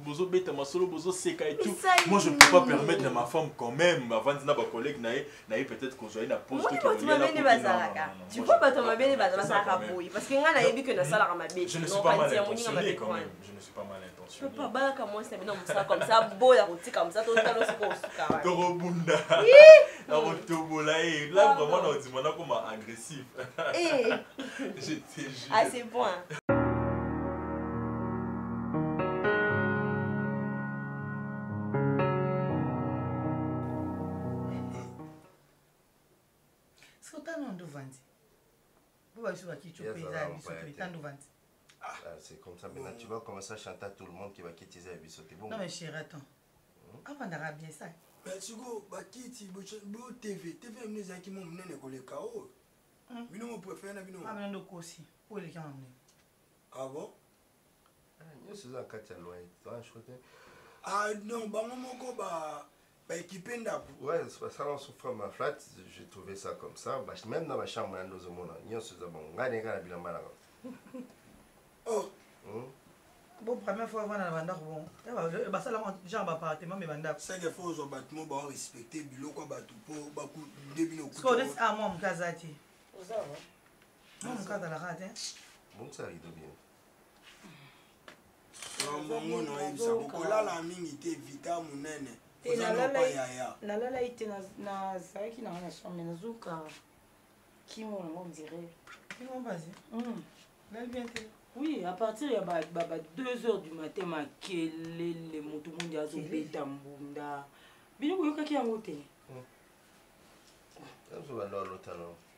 S9: bozo beta masolo bozo seka et tout. Moi je ne peux pas permettre à ma femme quand même avant de na ba collègue na yé peut-être qu'on joue na pause
S5: que tu vois pas ton mabé bazalaka boy parce que nga na yebi que na sala ka mabé.
S9: Je ne suis pas mal intentionné quand même. Je ne suis pas mal intentionné.
S5: Tu peux pas balaka moi c'est ça comme ça beau la route comme ça tout le temps
S9: Torobunda. La route là vraiment on dit maintenant comme agressif. Je te jure.
S5: À ce point.
S10: C'est comme ça, maintenant tu vas commencer à chanter à tout le monde qui va quitter les bisous. Bon.
S3: Non mais chérie, attends. Avant d'arranger bien ça.
S11: Mais tu vois, TV nous a qui m'ont mené le chaos. Bino mon préféré na bino.
S3: Ah mais non aussi. Où est le cas emmené?
S11: Ah bon?
S10: Nous sommes en quartier loin.
S11: Ah non, bah mon ko ba équipé ndako.
S10: Ouais, c'est ça on souffre ma flat, j'ai trouvé ça comme ça. Même dans ma chambre là nous avons on se dit bon, ngane ngana bila mala.
S11: Oh.
S3: Bon, première fois avant la banda bon. Bah ça là genre appartement mais banda.
S11: Ça il faut aux bâtiments ba respecter bilo quoi batu po ba ku debino ku.
S3: Parce que ah moi mkazati. Ça va. Moi mkaza la rate hein.
S10: Bon ça rido bien.
S11: Mon no ibisa ko la mingi te vita munene.
S4: Nalala ite na zaki na chambre na zuka. Qui on dirait.
S3: Qui on vas-y. Là bien.
S4: Oui, à partir de 2h du matin, les motos mondiales sont bétambunda. Bien, vous avez un hôtel.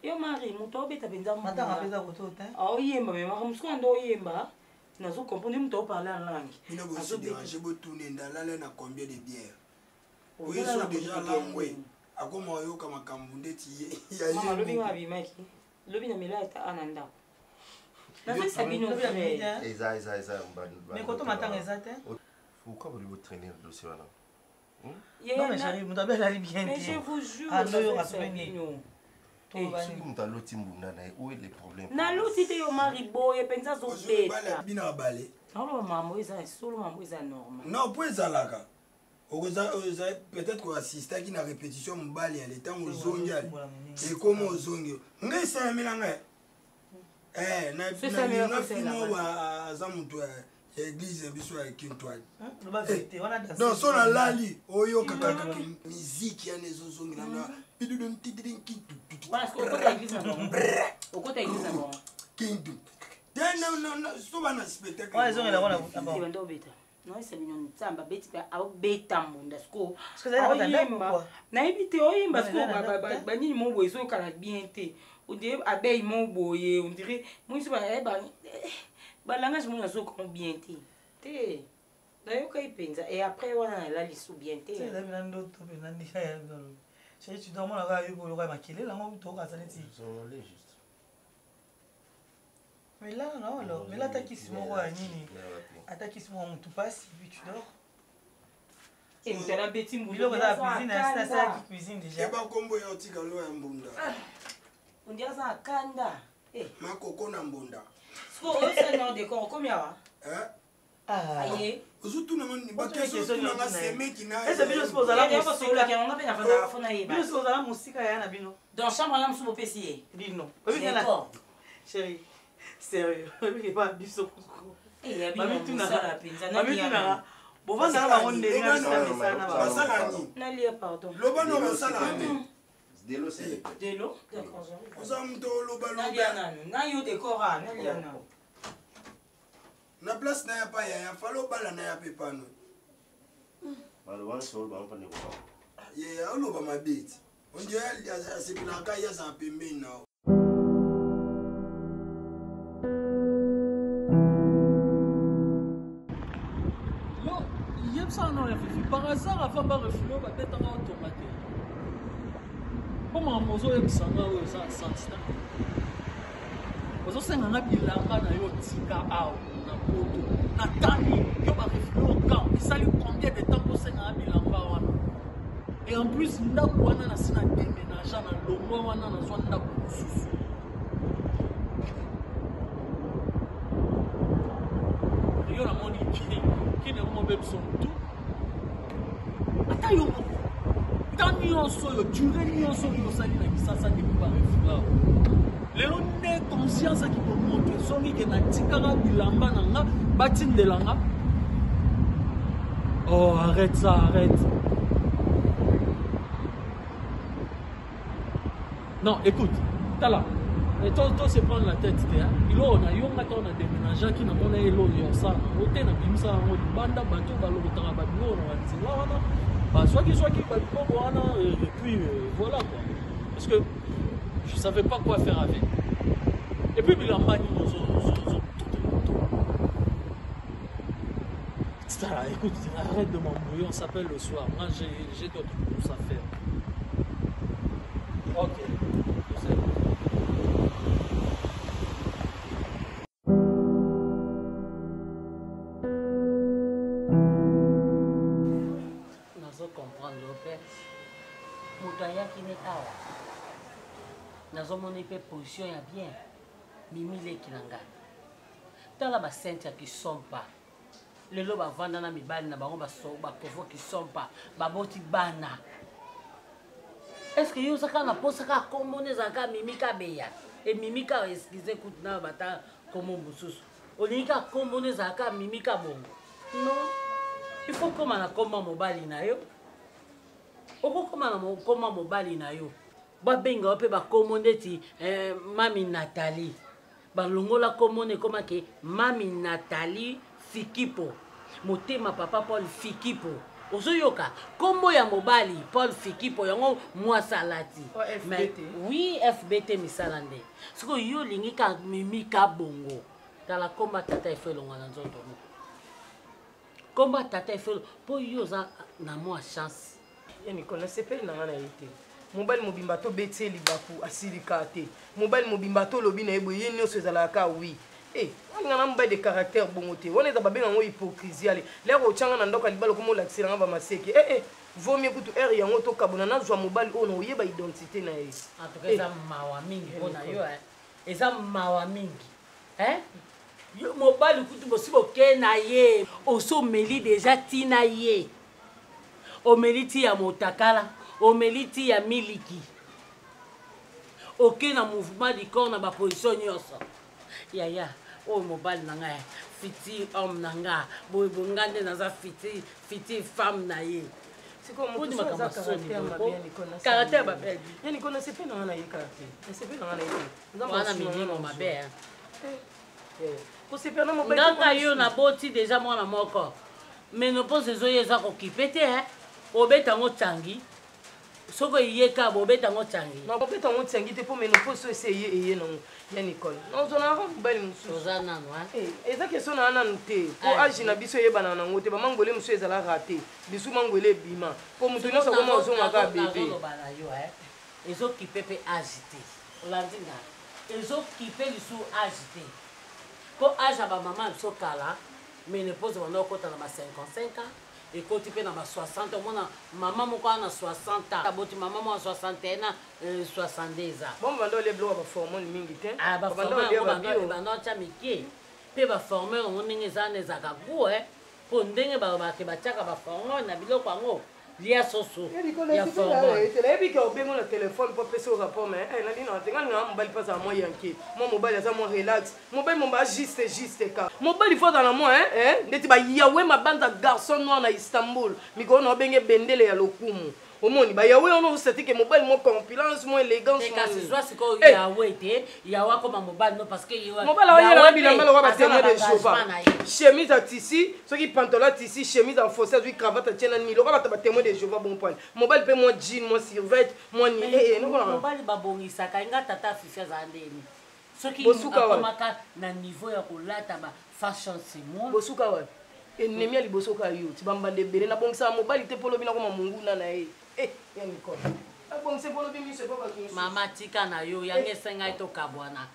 S4: Yo mari, mon toit est à Benzam.
S3: Attends, on va hôtel.
S4: Ah oui, mais ma femme, ce qu'on doit y aller, nous avons compris, nous devons parler en langue.
S11: Il a aussi dérangé, vous tournez dans la laine à combien de bières? Oui, ils sont déjà là, oui. À comment yo comme un cambundé, il y a eu.
S4: Maman, le bien abimaki. Le bien amila est à Ananda. Mais
S3: quand on m'attend exact,
S10: pourquoi voulez-vous traîner le dossier là?
S3: Non mais j'arrive, mon tabelle allait bien.
S4: Mais je vous jure,
S10: où est le problème?
S4: Na l'autre te yo mari boy pensa zo beta.
S11: Bina balé.
S4: Alors maman isa solo maman isa normal.
S11: Non, pour ezalaka. Peut-être qu'on assiste à une répétition mbali à l'état où zongal. Et comment zongal? Ngai ça melanga. Na église biso ya Kintwali. Non, son la lali, oyo kaka musique ya nezo zongira na bidudum tidrin kintu.
S4: Voilà ce qu'on côté église na. Au côté église na.
S11: Kintu. Non, so bana spectacle.
S3: Ouais, zongira wana
S4: d'abord. Ndo beta. Non, c'est mignon tsamba beti pa au beta munda sko.
S3: Parce que ça va t'entendre.
S4: Na ebite oyimba sko ba nini mo bozo kala bien té. On dirait abeille mon boye, on dirait moi je ba langage mon azo comme bien té. D'ailleurs quand il pense et après on a la liste bien té.
S3: C'est là bien d'autres bien ça. C'est tu dois moi là yo ba makele là on to ka saneti.
S10: On est juste.
S3: Mais là non alors, mais là ta qui se mora nini. Attaque se mora tout passe puis tu dors.
S4: Et vous avez bêtis mon.
S3: Il a la cuisine, c'est ça qui cuisine déjà.
S11: Et ba kombo yo tika lo ya mbunda.
S4: On dirait ça kanda.
S11: Ma coco na mbunda.
S4: Ce qu'on sait non décor combien va?
S11: Hein?
S4: Aïe.
S11: Ozutu na moni ba question na nga seme ki na.
S3: Est-ce que bino suppose la
S4: musika ke on appelle la fona yeba.
S3: Bino suppose la musika ya na bino.
S4: Dans chambre na musu bopesier.
S3: Bino. D'accord. Chérie. Sérieux. Oui, pas biso.
S4: Eh ya bino musala penza na
S3: ni ya. Bon va na ba on ndenge na message na ba.
S11: Basala ni.
S4: Na lia pardon.
S11: Loba no basala ni.
S10: Delo c'est
S4: Delo. D'accord.
S11: Ozam to loba loba.
S4: Na lia nanu. Na yo décora, na lia nanu.
S11: Na place na ya pa ya falo bala na ya pepano.
S10: Balo so ba mpa ne ko.
S11: Ye aloba mabeti. Onje ya sepina ka ya sa pembeni na.
S12: Par hasard, avant de refuler, on va peut-être en automatique. Comment on a ça sens on a un bilanga na yo tika ao na poto na tani yo ba refuler au camp et ça lui combien de temps pour senga bilanga wana et en plus ndako wana na sina déménager na longwa wana na zwa ndako susu yo na moni qui ne mo be son tout ata yo tani yo so yo durée yo so yo sali na kisasa de ba refuler lelo ne conscience qui peut montrer songi que na tikara bilamba nanga batindelanga. Oh arrête ça, arrête. Non écoute, t'as là. Et toi se prendre la tête hein. Il on a yonga on a déménagé qui na mona elo yo ça. Ote na bimsa ngo banda bato balo tanga ba bilo na nzela wana. Bah soit qui ba ko wana et puis voilà quoi. Parce que je savais pas quoi faire avec. Et puis, il a manié nos autres. Écoute, arrête de m'embrouiller, on s'appelle le soir. Moi, j'ai d'autres courses à faire. Ok. Je sais.
S6: Nazo comprendre le père. Moutaya qui n'est pas là. Nazo mon épée position ya bien. Mimile kilanga. Tala ba sente qui sont pas. Le loba vanda na mibali na bango ba so ba provo qui sont pas. Ba boti bana. Est-ce que yo saka na posa ka kombone zaka mimika beya. Et mimika excusez écoute na bata comme mususu. Onika kombone zaka mimika bongo. Non. Il faut comment na koma mobali na yo. Oko koma na koma mobali na yo. Ba benga pe ba komonde ti mami Nathalie. Balongola komone koma ke mami Nathalie Fikipo. Motema papa Paul Fikipo. Ozoyoka kombo ya mobali Paul Fikipo yango mwasalati. Mais oui FBT misalande. Siko yo lingika mimika bongo. Tala komba tata efelonga na nzoto mo. Komba tata efelo po yo za na mo chance.
S4: Yani kona sepeli na ngana yite. Mobile mobimba to beti libaku asilika te. Mobile mobimba to lobi na ebo ye nyonso ezalaka oui. Eh, on a un mobile de caractère bon te. On est d'abord bien en hypocrisie ali. Là au tchanga na ndoka libalo comme la tsira va maseke. Vaut mieux pour air yango to kabona na zwa mobile ono yeba identité na ye.
S6: En tout cas ça mawa mingi pona yo Et ça mawa mingi. Yo mobile kutu bosibo ke na ye. Oso meli déjà tina ye. O meliti ya motakala. O meliti ya miliki. Ok na mouvement du corps na ba position nyonso. Ya o mobile nanga fiti homme nanga boy bongande naza fiti femme na ye.
S4: C'est comme on dit ma
S6: caractère ba bien.
S4: Yani kona c'est pas na ye caractère. C'est pas na ye.
S6: Wana minimo mabe.
S4: Ko c'est pas na mobile.
S6: Ngaka yo na boti déjà mwana moko. Mais no pose zo yeza ko kipete obeta ngo tangi. Soko yeka bobeta ngo tangi.
S4: Na bobeta ngo tangi te po menopause essayer non ya Nicole. Non zona ra bali musu.
S6: Zona no
S4: eza question na nanu te. Po agi na biso yebana na ngote ba mangole musu ezala raté. Bisu mangole bima. Po mutu no soko mo zonga ka bébé.
S6: Ezo kipepe agité. Olandinga. Ezo kipe lisu agité. Po agi ba maman so kala. Menopause wana kota na ba 55 ans. Et quand tu fais dans ma 60, maman moko na 60 ans. Aboti maman mo 61 ans, 70 ans.
S4: Bon bando les blancs ba formon mingi te.
S6: Ah ba formon bando cha miki. pe ba former on ndenge za neza ka go po ndenge ba ke ba chaka ba former na biloko yango lia soso ya former
S4: télé que obengo na téléphone pour passer au rapport mais na dina tenga na mobile passe à moi yanké moi mobile ça moi relax mobile mon ba juste ka mobile il faut dans la moi ndeti ba yawe ma bande garçon noir na Istanbul miko na obenge bendele ya lokumu omoni ba yawe on vous que mobile mo compilance mo élégance
S6: mo c'est soit c'est ko yawe te yawa comme mobile non parce que yawa
S4: mobile ya la bilamba lo ba témoin de Jéhovah chemise à tissu ce qui pantalon tissu chemise en fossé avec cravate tienne ni lo ba témoin de Jéhovah bon point mobile pe mo jean mo survêt mo ni
S6: mobile ba bongisa ka nga tata fifa za ndeni ce qui akomaka na niveau ya kolata ba fashion c'est moi
S4: bosuka wa ennemi ali bosoka yo ti bamba de bele na bongisa mobile te polo bina ko munguna na ye
S6: mama tika na yo yange esenga etokabwana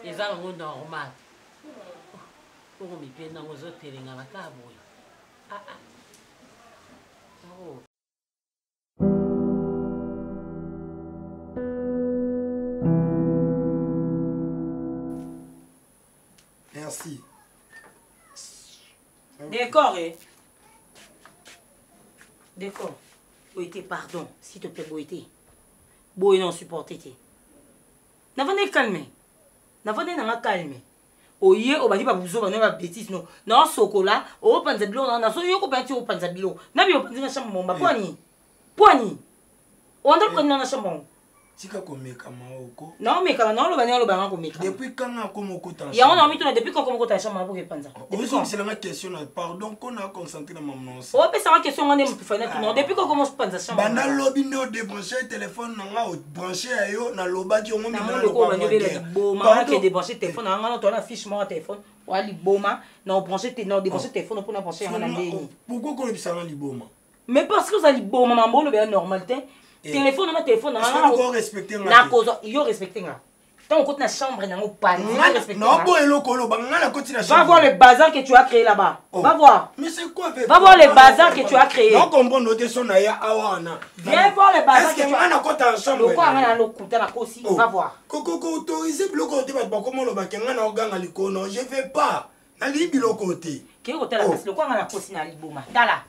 S6: eza nango normal poko mipe nango ozotelenga maka boye
S11: Merci.
S4: D'accord, D'accord. Boïté, pardon, s'il te plaît, Boïté. Boïté, non, supporté. N'avons-nous calmé. N'avons-nous calmé. Oye, on va dire pas vous avez bêtise non. Non, sokola, au panzabilo, on a soyo ko pentir au panzabilo. Nabi au panzina chambre mon poigni. Poigni. On doit prendre dans la chambre.
S11: Tika komeka maoko.
S4: Non, mais quand non, le banya le banya komeka.
S11: Depuis quand on a komoko ta.
S4: Ya on a mis depuis quand komoko ta chambre pour panza.
S11: Depuis quand c'est la question pardon qu'on a concentré dans mon nom.
S4: Oh, mais c'est la question on est pour faire non depuis quand commence panza chambre.
S11: Banda lobby no débrancher téléphone nanga au brancher ayo na loba ki on met
S4: dans le ko banya bela boma que débrancher téléphone nanga on a fiche mon téléphone. Wa liboma na brancher débrancher téléphone pour na brancher na ndeni.
S11: Pourquoi qu'on bisa na liboma?
S4: Mais parce que ça liboma mambo le bien normal té. Téléphone na téléphone na
S11: on respecter
S4: na cause yo respecter nga tant on na chambre na ngo pas
S11: non bon eloko lo banga la côté la chambre
S4: va voir le bazar que tu as créé là-bas va voir
S11: mais c'est quoi
S4: va voir le bazar que tu as créé
S11: non comprendre noter son aya awana
S4: viens voir le bazar que tu
S11: as na côté la chambre
S4: le quoi na lo kuta na kosi va voir
S11: koko autoriser bloco te ba comment lo bakenga na oganga likono je vais pas na libi lo côté
S4: que côté la parce le quoi na kosi na liboma dala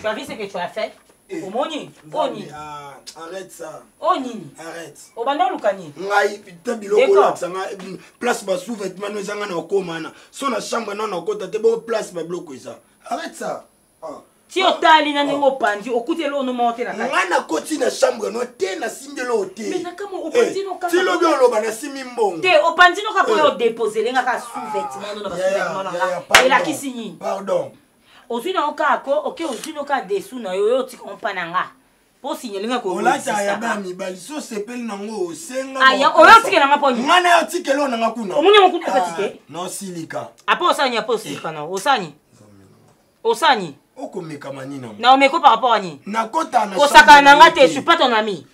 S4: tu as vu ce que tu as fait Omoni, Oni.
S11: Arrête ça.
S4: Oni.
S11: Arrête.
S4: Obanda lukani.
S11: Ngai tabiloko la sanga place ba sous-vêtement no zanga na komana. So na chambre na na kota te bo place ba bloco ça. Arrête ça.
S4: Ti otali na ngo pandi okutelo no monter na.
S11: Ngana koti na chambre no te na simbelo te.
S4: Mais na kama opandi no kama.
S11: Ti lo bien lo bana simi mbongo.
S4: Te opandi no ka po yo déposer lenga ka sous-vêtement no ba sous-vêtement na. Et la kisini.
S11: Pardon.
S4: Aussi na okako OK aussi no ka dessous na yo ti kompananga pour signaler nga ko
S11: ola ta ya ba mi bali so sepeli nango senga
S4: aya ola tikela nga poni
S11: ngana ya tikelo na nga kuna
S4: omunya mo kuna katike
S11: no silika
S4: apo silika na osani
S11: okomeka manina
S4: na omeko par rapport à ni
S11: na kota na
S4: osaka na nga te je suis pas ton ami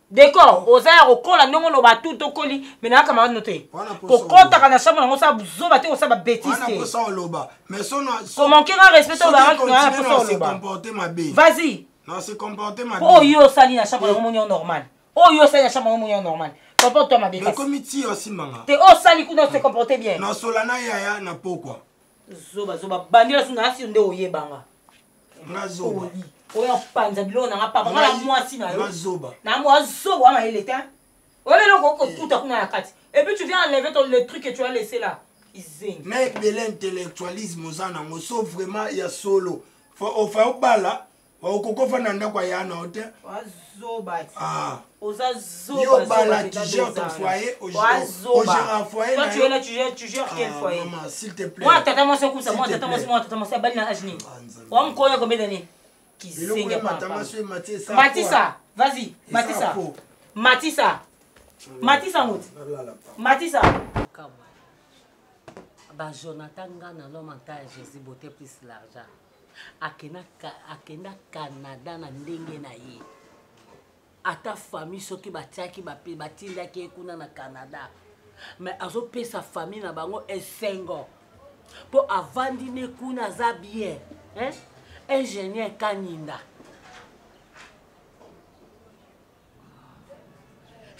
S4: d'accord osaya kokola ndongo lo ba tout okoli mais na kama noté kokota kana chambre ngo sa buzoba te osa ba bêtise te
S11: wana kosa oloba mais sona
S4: comment qui respecte au barak na poso
S11: se comporter ma bé
S4: vas-y
S11: non se comporter ma bé
S4: oh yo sali na chambre ngo monyo normal oh yo sali na chambre ngo monyo normal comporte-toi ma bé
S11: mais comité aussi manga
S4: te oh sali kuna se comporter bien
S11: na solana yaya na pokwa
S4: zoba bandira suna si nde oyebanga
S11: na zoba
S4: oya panza bilo na papa ngala mwasi na yo
S11: zoba
S4: na moi zoba ma ele ta oya loko ko tuta kuna ya kati et puis tu viens enlever le truc que tu as laissé là izeng
S11: mais l'intellectualisme ozana ngo so vraiment ya solo faut faire bala okoko fa nanda kwa yana hote
S4: wazoba
S11: oza
S4: zoba
S11: yo bala tu gères ton foyer au gère un foyer
S4: toi tu es là tu gères quel foyer
S11: maman s'il te plaît
S4: moi tata moi c'est comme ça moi tata moi c'est bali na ajni wa mkoya combien d'années Matissa, vas-y, Matissa. Matissa, Matissa.
S6: Bah Jonathan Gana l'homme en taille Jésus beauté plus l'argent. Akenda Canada na ndenge na ye. Ata famille soki batiaki batinda ki ekuna na Canada. Mais azo pe sa famille na bango esengo. Po avandi ne kuna za bien, hein? Ingénieur Kaninda.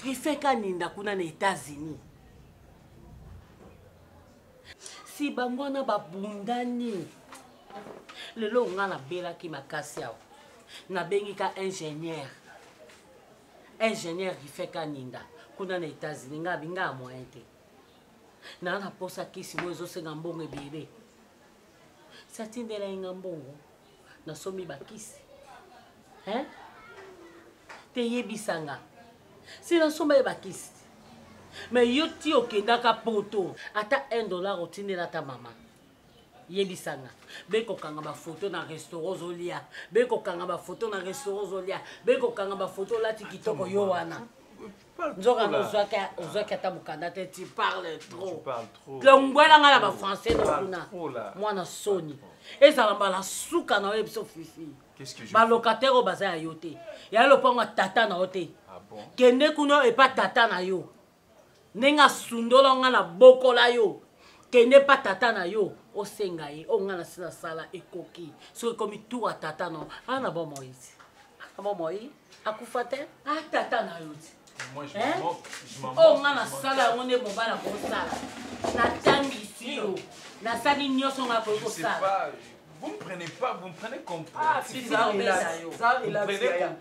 S6: Il fait Kaninda kuna na États-Unis. kasi bango wana babundani lelo nga nabelaki makasi awa nabengi ka ingénieur ifeka ninda kuna na États-Unis nga binga moyen te na naposa kisi mo ezosenga mbongo ebele satindela inga mbongo nasomi bakisi teyebisanga si nasomba ye bakisi mais yo ti okendaka poto ata $1 otindela ta mama yebisanga bekokanga bafoto na restaurant ozolia bekokanga bafoto na restaurant ozolia bekokanga bafoto olati kitoko yo wana nzoka ozwaki ata mokanda te tu parles trop longwelanga na bafrançais nokuna mwana soni ezala mbala suka na oyo biso fifi balocataire oyo baza ya yo te ya lopango ya tata na yo te kende kuna epa tata na yo ndenge asundola nga na bokola yo kende pa tata na yo osenga ye o nga na si nasala ekoki soki ekomi tour ya tata na yo ana bo moïse akufa te atata na yo ti o nga nasala yango nde mobala kosala natangisi yo nasali nyonso nga koki kosala.
S9: Vous ne prenez pas, vous me prenez comme
S13: ah, si ça relax. Ça relax.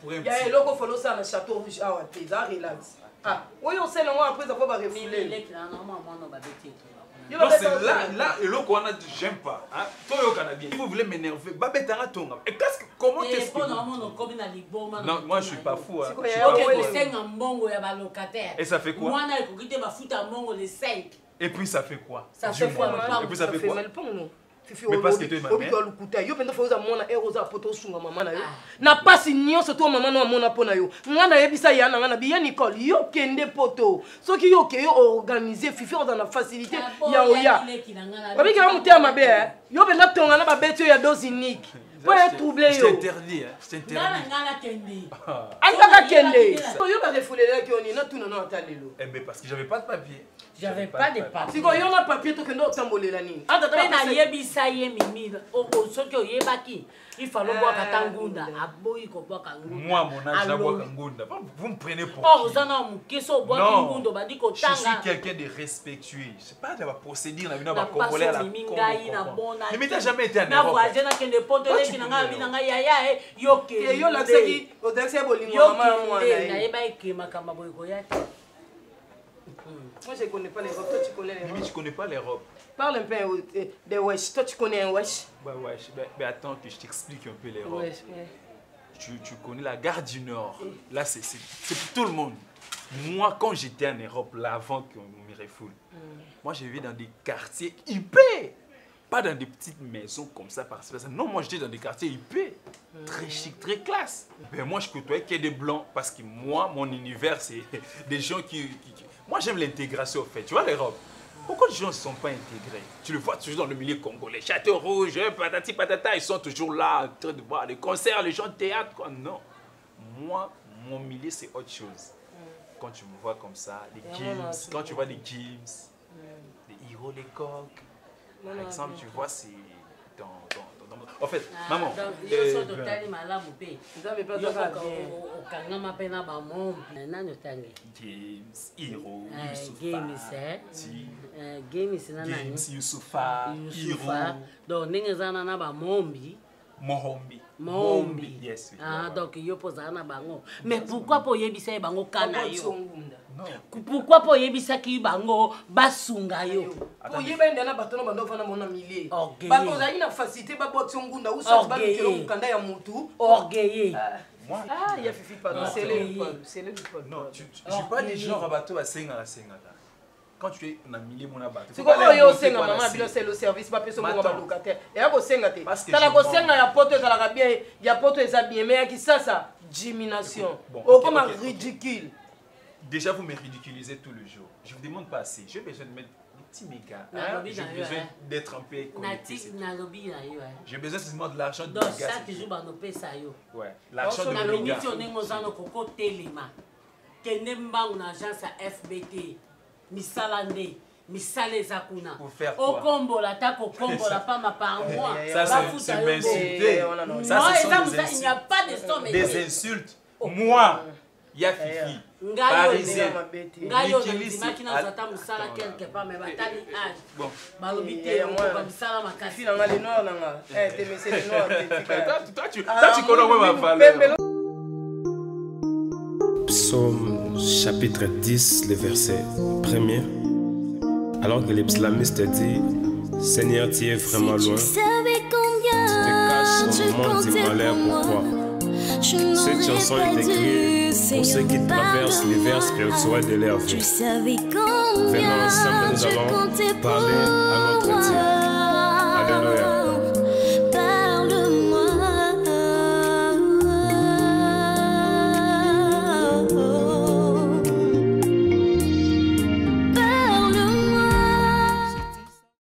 S13: Il y a un logo follow ça dans le château rouge. Ah ouais, ça relax. Ah, oui, on sait le moment après ça va refouler.
S9: Non, c'est là, et l'eau qu'on a, j'aime pas. Toi, au Canada, si vous voulez m'énerver, babetara tonga. Et comment t'es non, moi je suis pas fou. Et ça fait quoi? Et puis ça fait quoi?
S13: Ça fait quoi?
S9: Et puis ça fait quoi?
S13: Mais parce que tu es ma mère. Yo penda foza mona eroza poto sunga mama na yo. Na pasi nyonso to mama na mona pona yo. Ngana yebisa yana ngana biya Nicole yo kende poto. Soki yo ke yo organiser fifi on na facilité ya oya. Babi ka muté mabe yo penda tonga na babeti ya dose unique. Pour être troublé yo.
S9: Je t'interdis je t'interdis.
S6: Ngana kende.
S13: Anga kende. Yo ba refouler là ki oni na tuna na atalelo.
S9: Eh mais parce que j'avais pas de papier.
S6: J'avais pas de papier.
S13: Si yo na papier to kendo tambolela nini?
S6: Na yebisa ye mimi soki oyebaki ifalo bwaka tangunda aboyi ko bwaka ngunda.
S9: Moi mon âge na bwaka ngunda. Vous me prenez pour
S6: oh zana mukeso bwaka ngunda bandi ko tanga.
S9: Je suis quelqu'un de respectueux. C'est pas de la procédure na bino ba congolais à la Congo. Mais t'as jamais été en Europe.
S6: Na voyage na kende poto leki na nga bina nga yaya yoke.
S13: Yo la seki o daxe bolingo mama mwana.
S6: Na yeba ekema kama boyi ko yaki.
S13: Moi je connais pas l'Europe, toi tu connais l'Europe.
S9: Mais tu connais pas l'Europe.
S13: Parle un peu de wesh, toi tu connais un wesh.
S9: Bah wesh, mais attends que je t'explique un peu l'Europe.
S13: Wesh,
S9: tu connais la gare du Nord. Là c'est pour tout le monde. Moi quand j'étais en Europe, là avant qu'on me refoule, moi j'ai vécu dans des quartiers hyper. Pas dans des petites maisons comme ça par-ci. Non, moi j'étais dans des quartiers hyper. Très chic, très classe. Mais moi je côtoyais que des blancs parce que moi, mon univers c'est des gens qui... Moi j'aime l'intégration en fait. Tu vois l'Europe? Pourquoi les gens ne sont pas intégrés? Tu le vois toujours dans le milieu congolais. Château Rouge, patati patata, ils sont toujours là en train de voir les concerts, les gens de théâtre. Quoi. Non. Moi, mon milieu c'est autre chose. Quand tu me vois comme ça, les Gims, quand tu vois les Gims, les héros, les coques. Par exemple, tu vois, c'est dans... En fait, maman... James, Youssoufa, Mohombi. Yes.
S6: Ah, donc yo posa na bango. Mais pourquoi pour yebisa bango kana yo? Pourquoi pour yebisa ki bango basunga yo?
S13: Pour yebenda na bato na bando fana mona milier. Ba poza ina facilité ba bot ngunda ou ça ba kilo mukanda ya mutu.
S6: Orgueilleux.
S13: Ah, il y a fifi pas. C'est le Paul.
S9: Non, je suis pas des gens rabato à senga. Quand tu es en milieu mon abat.
S13: C'est quoi yo senga maman bilo c'est le service pas peso mo ba locataire. Et a ko senga te. Tala ko senga ya poto za la bien, ya poto eza bien mais qui ça dimination. Oh comme ridicule.
S9: Déjà vous me ridiculisez tous les jours. Je vous demande pas assez. J'ai besoin de mettre des petits mégas. J'ai besoin d'être un peu connecté. J'ai besoin seulement de l'argent de
S6: mégas. Donc chaque jour ba no pesa yo.
S9: Ouais, l'argent de mégas.
S6: Na mission nengo za no koko telema. Kende mbangu na agence FBT. Misalande, misale zakuna. Okombola tako kombola pas ma par moi.
S9: Ça c'est m'insulter.
S6: Ça il n'y a pas de somme.
S9: Des insultes. Moi, il y a Fifi. parisienne. Toi, tu connais ma valeur.
S1: Psaume chapitre 10, le verset 1er. Alors que les psalmistes disent, Seigneur, tu es vraiment loin. Tu te caches au monde du malheur. Pourquoi? Cette chanson est écrite pour ceux qui traversent l'hiver spirituel de leur vie. Venons ensemble, nous allons parler